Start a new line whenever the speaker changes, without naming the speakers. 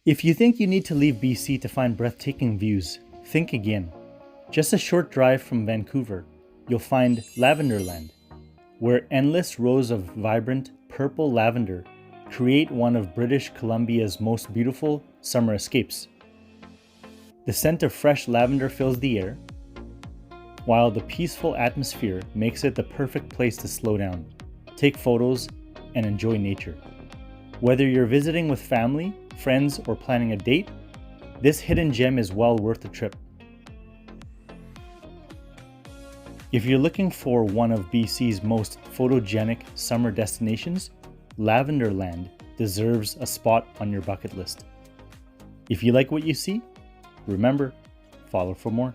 If you think you need to leave BC to find breathtaking views, think again. Just a short drive from Vancouver, you'll find Lavenderland, where endless rows of vibrant purple lavender create one of British Columbia's most beautiful summer escapes. The scent of fresh lavender fills the air, while the peaceful atmosphere makes it the perfect place to slow down, take photos, and enjoy nature. Whether you're visiting with family, friends, or planning a date, this hidden gem is well worth the trip. If you're looking for one of BC's most photogenic summer destinations, Lavenderland deserves a spot on your bucket list. If you like what you see, remember, follow for more.